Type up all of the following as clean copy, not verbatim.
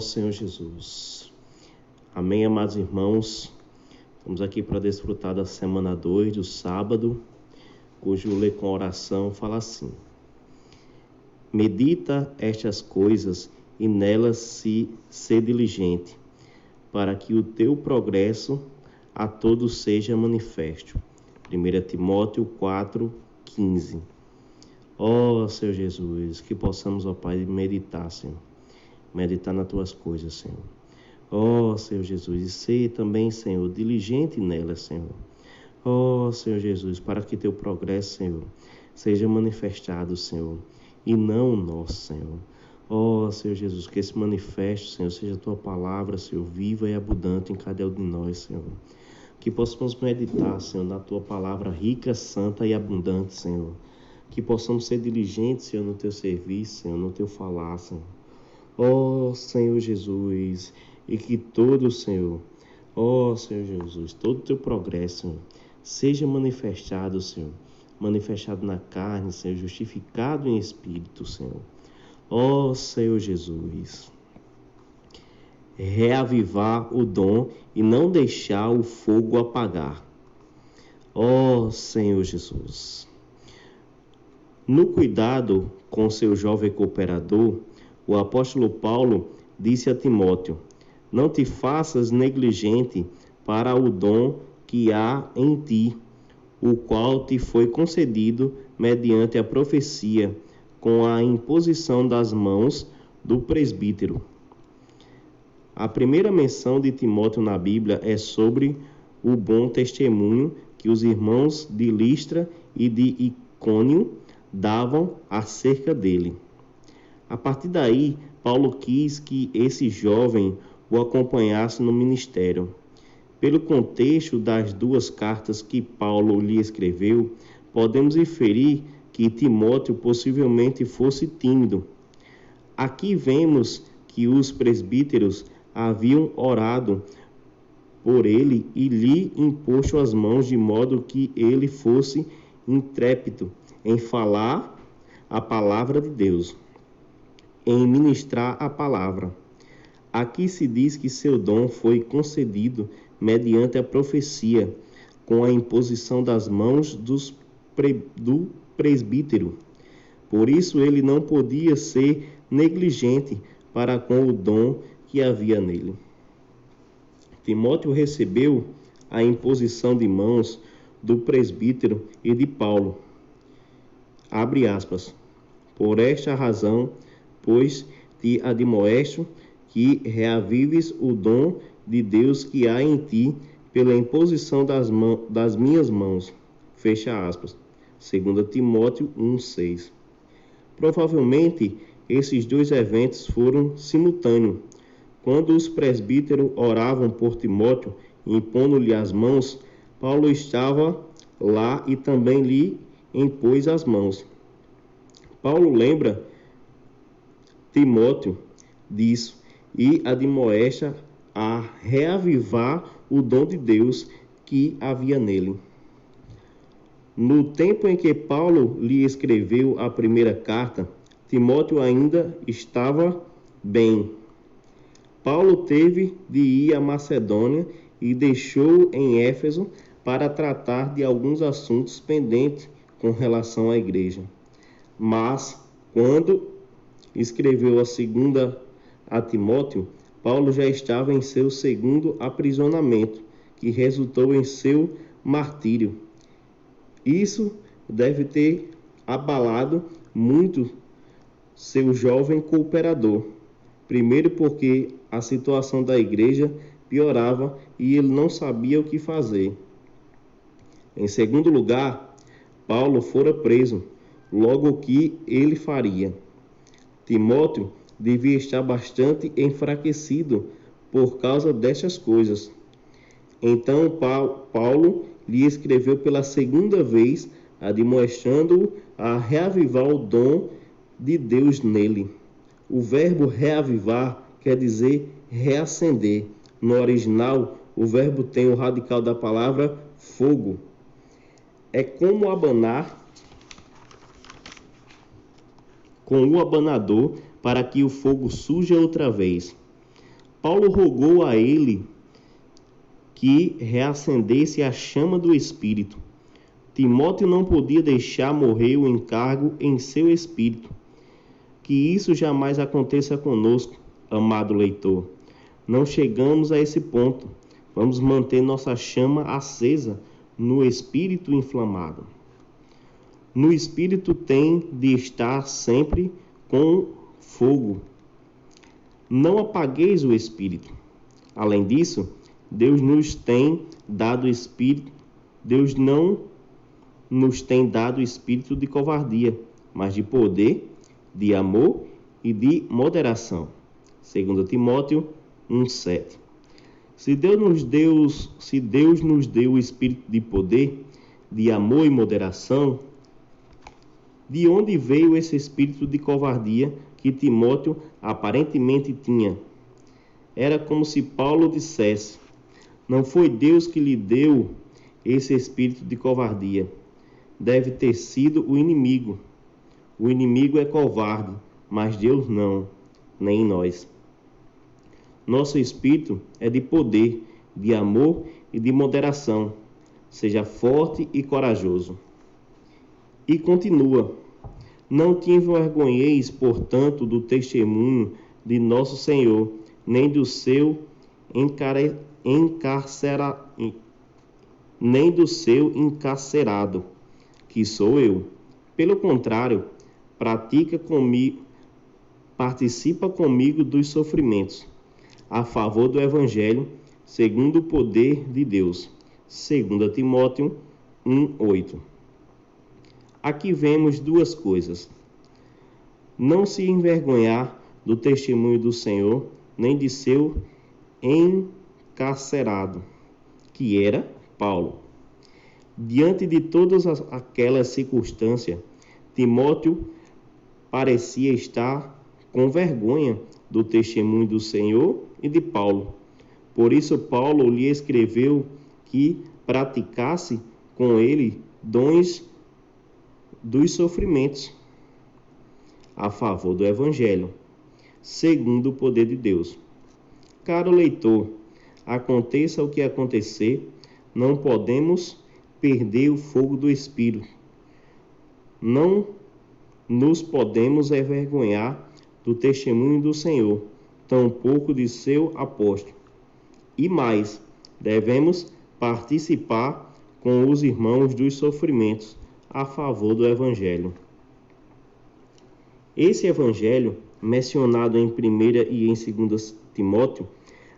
nosso Senhor Jesus. Amém, amados irmãos. Estamos aqui para desfrutar da semana 2 do sábado, cujo lê com oração fala assim: medita estas coisas e nelas se diligente, para que o teu progresso a todos seja manifesto. 1 Timóteo 4:15. Ó Senhor Jesus, que possamos, ó Pai, meditar, Senhor. Meditar nas tuas coisas, Senhor. Ó Senhor Jesus, e ser também, Senhor, diligente nelas, Senhor. Ó Senhor Jesus, para que teu progresso, Senhor, seja manifestado, Senhor, e não o nosso, Senhor. Ó Senhor Jesus, que esse manifesto, Senhor, seja a tua palavra, Senhor, viva e abundante em cada um de nós, Senhor. Que possamos meditar, Senhor, na tua palavra rica, santa e abundante, Senhor. Que possamos ser diligentes, Senhor, no teu serviço, Senhor, no teu falar, Senhor. Ó Senhor Jesus, e que todo, Senhor, ó Senhor Jesus, todo o teu progresso, Senhor, seja manifestado, Senhor, manifestado na carne, Senhor, justificado em espírito, Senhor. Ó Senhor Jesus, reavivar o dom e não deixar o fogo apagar. Ó Senhor Jesus, no cuidado com seu jovem cooperador, o apóstolo Paulo disse a Timóteo: não te faças negligente para o dom que há em ti, o qual te foi concedido mediante a profecia, com a imposição das mãos do presbítero. A primeira menção de Timóteo na Bíblia é sobre o bom testemunho que os irmãos de Listra e de Icônio davam acerca dele. A partir daí, Paulo quis que esse jovem o acompanhasse no ministério. Pelo contexto das duas cartas que Paulo lhe escreveu, podemos inferir que Timóteo possivelmente fosse tímido. Aqui vemos que os presbíteros haviam orado por ele e lhe imposto as mãos de modo que ele fosse intrépido em falar a palavra de Deus, em ministrar a palavra. Aqui se diz que seu dom foi concedido mediante a profecia, com a imposição das mãos do presbítero. Por isso ele não podia ser negligente para com o dom que havia nele. Timóteo recebeu a imposição de mãos do presbítero e de Paulo. Abre aspas. Por esta razão, pois te admoesto que reavives o dom de Deus que há em ti pela imposição das minhas mãos. Fecha aspas. 2 Timóteo 1:6. Provavelmente, esses dois eventos foram simultâneos. Quando os presbíteros oravam por Timóteo, impondo-lhe as mãos, Paulo estava lá e também lhe impôs as mãos. Paulo lembra Timóteo disso e admoesta a reavivar o dom de Deus que havia nele. No tempo em que Paulo lhe escreveu a primeira carta, Timóteo ainda estava bem. Paulo teve de ir à Macedônia e deixou em Éfeso para tratar de alguns assuntos pendentes com relação à igreja. Mas, quando escreveu a segunda a Timóteo, Paulo já estava em seu segundo aprisionamento, que resultou em seu martírio. Isso deve ter abalado muito seu jovem cooperador. Primeiro porque a situação da igreja piorava e ele não sabia o que fazer. Em segundo lugar, Paulo fora preso, logo o que ele faria? Timóteo devia estar bastante enfraquecido por causa destas coisas. Então Paulo lhe escreveu pela segunda vez, admoestando-o a reavivar o dom de Deus nele. O verbo reavivar quer dizer reacender. No original, o verbo tem o radical da palavra fogo. É como abanar com o abanador para que o fogo surja outra vez. Paulo rogou a ele que reacendesse a chama do Espírito. Timóteo não podia deixar morrer o encargo em seu espírito. Que isso jamais aconteça conosco, amado leitor. Não chegamos a esse ponto. Vamos manter nossa chama acesa no espírito inflamado. No espírito tem de estar sempre com fogo. Não apagueis o espírito. Além disso, Deus nos tem dado espírito. Deus não nos tem dado espírito de covardia, mas de poder, de amor e de moderação. 2 Timóteo 1:7. Se Deus nos deu o espírito de poder, de amor e moderação, de onde veio esse espírito de covardia que Timóteo aparentemente tinha? Era como se Paulo dissesse: não foi Deus que lhe deu esse espírito de covardia. Deve ter sido o inimigo. O inimigo é covarde, mas Deus não, nem nós. Nosso espírito é de poder, de amor e de moderação. Seja forte e corajoso. E continua: não te envergonheis, portanto, do testemunho de nosso Senhor, nem do seu encarcerado, que sou eu. Pelo contrário, participa comigo dos sofrimentos, a favor do Evangelho, segundo o poder de Deus. 2 Timóteo 1:8. Aqui vemos duas coisas: não se envergonhar do testemunho do Senhor, nem de seu encarcerado, que era Paulo. Diante de todas aquelas circunstâncias, Timóteo parecia estar com vergonha do testemunho do Senhor e de Paulo. Por isso, Paulo lhe escreveu que praticasse com ele dons dos sofrimentos a favor do Evangelho, segundo o poder de Deus. Caro leitor, aconteça o que acontecer, não podemos perder o fogo do Espírito. Não nos podemos envergonhar do testemunho do Senhor, tampouco de seu apóstolo. E mais, devemos participar com os irmãos dos sofrimentos a favor do Evangelho. Esse Evangelho, mencionado em 1 e em 2 Timóteo,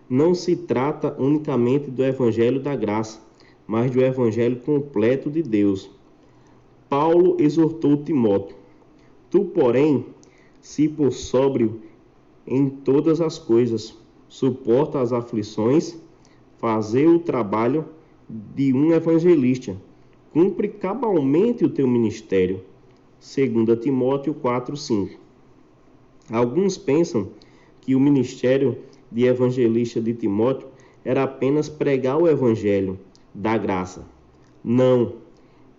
não se trata unicamente do Evangelho da graça, mas do Evangelho completo de Deus. Paulo exortou Timóteo: tu, porém, se por sóbrio em todas as coisas, suporta as aflições, fazer o trabalho de um evangelista, cumpre cabalmente o teu ministério. 2 Timóteo 4:5. Alguns pensam que o ministério de evangelista de Timóteo era apenas pregar o evangelho da graça. Não,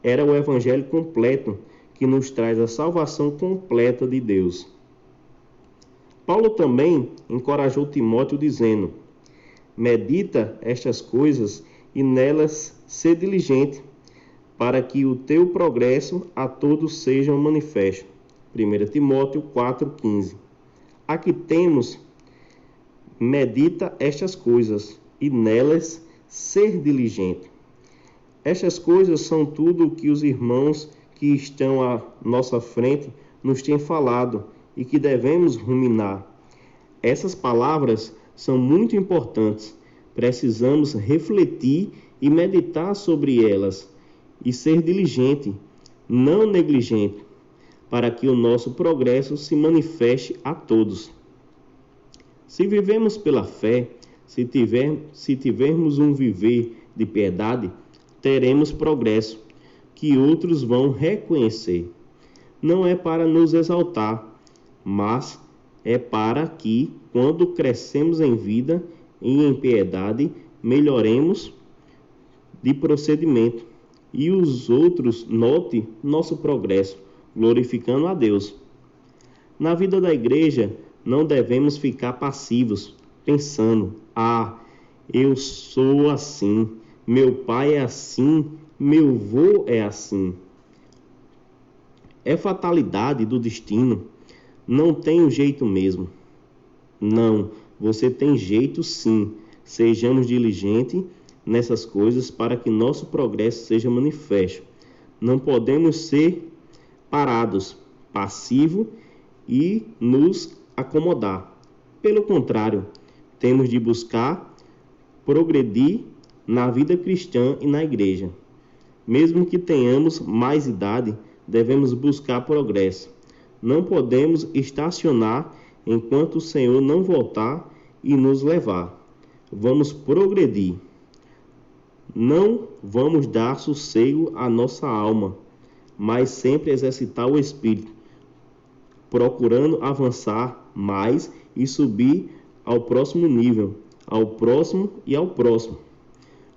era o evangelho completo que nos traz a salvação completa de Deus. Paulo também encorajou Timóteo dizendo: medita estas coisas e nelas sê diligente, para que o teu progresso a todos seja manifesto. 1 Timóteo 4:15. Aqui temos: medita estas coisas e nelas ser diligente. Estas coisas são tudo o que os irmãos que estão à nossa frente nos têm falado e que devemos ruminar. Essas palavras são muito importantes. Precisamos refletir e meditar sobre elas e ser diligente, não negligente, para que o nosso progresso se manifeste a todos. Se vivemos pela fé, se tivermos um viver de piedade, teremos progresso, que outros vão reconhecer. Não é para nos exaltar, mas é para que, quando crescemos em vida e em piedade, melhoremos de procedimento e os outros notem nosso progresso, glorificando a Deus. Na vida da igreja, não devemos ficar passivos. pensando: ah, eu sou assim, meu pai é assim, meu avô é assim. É fatalidade do destino. Não tem um jeito mesmo. Não, você tem jeito sim. Sejamos diligentes nessas coisas para que nosso progresso seja manifesto. Não podemos ser parados, passivos e nos acomodar. Pelo contrário, temos de buscar progredir na vida cristã e na igreja. Mesmo que tenhamos mais idade, devemos buscar progresso. Não podemos estacionar enquanto o Senhor não voltar e nos levar. Vamos progredir. Não vamos dar sossego à nossa alma, mas sempre exercitar o espírito, procurando avançar mais e subir ao próximo nível, ao próximo e ao próximo.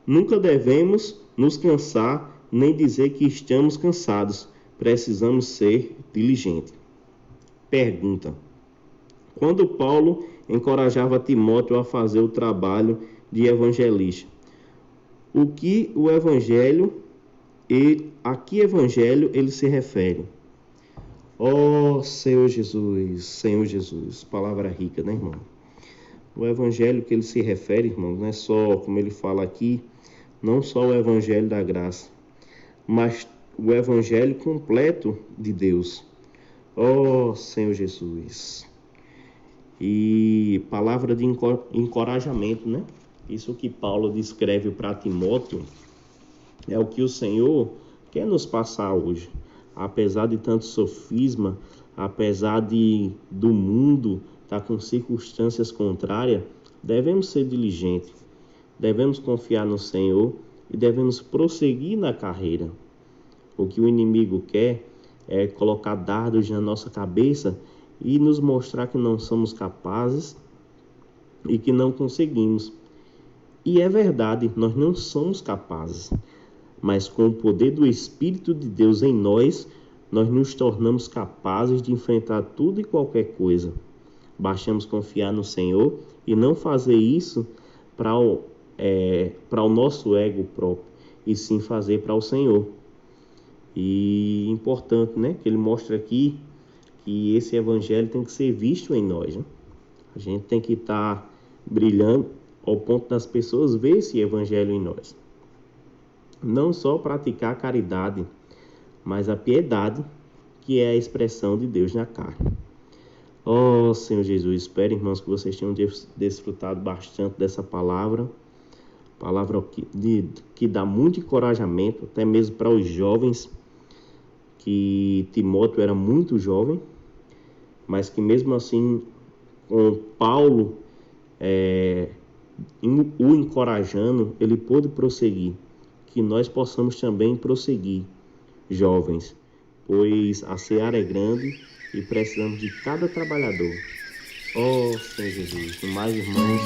Nunca devemos nos cansar nem dizer que estamos cansados. Precisamos ser diligentes. Pergunta: quando Paulo encorajava Timóteo a fazer o trabalho de evangelista, a que evangelho ele se refere? Oh, Senhor Jesus, palavra rica, né, irmão? O evangelho que ele se refere, irmão, não é só, como ele fala aqui, não só o evangelho da graça, mas o evangelho completo de Deus. Oh, Senhor Jesus. E palavra de encorajamento, né? Isso que Paulo descreve para Timóteo é o que o Senhor quer nos passar hoje. Apesar de tanto sofisma, apesar do mundo estar com circunstâncias contrárias, devemos ser diligentes, devemos confiar no Senhor e devemos prosseguir na carreira. O que o inimigo quer é colocar dardos na nossa cabeça e nos mostrar que não somos capazes e que não conseguimos. E é verdade, nós não somos capazes, mas com o poder do Espírito de Deus em nós, nós nos tornamos capazes de enfrentar tudo e qualquer coisa. Bastamos confiar no Senhor e não fazer isso para o nosso ego próprio, e sim fazer para o Senhor. E importante, né, que ele mostra aqui que esse evangelho tem que ser visto em nós, né? A gente tem que estar brilhando ao ponto das pessoas ver esse evangelho em nós. Não só praticar a caridade, mas a piedade, que é a expressão de Deus na carne. Oh, Senhor Jesus, espero, irmãos, que vocês tenham desfrutado bastante dessa palavra que dá muito encorajamento, até mesmo para os jovens, que Timóteo era muito jovem, mas que mesmo assim, com Paulo o encorajando, ele pôde prosseguir. Que nós possamos também prosseguir, jovens, pois a seara é grande e precisamos de cada trabalhador. Oh, Senhor Jesus, mais irmãos,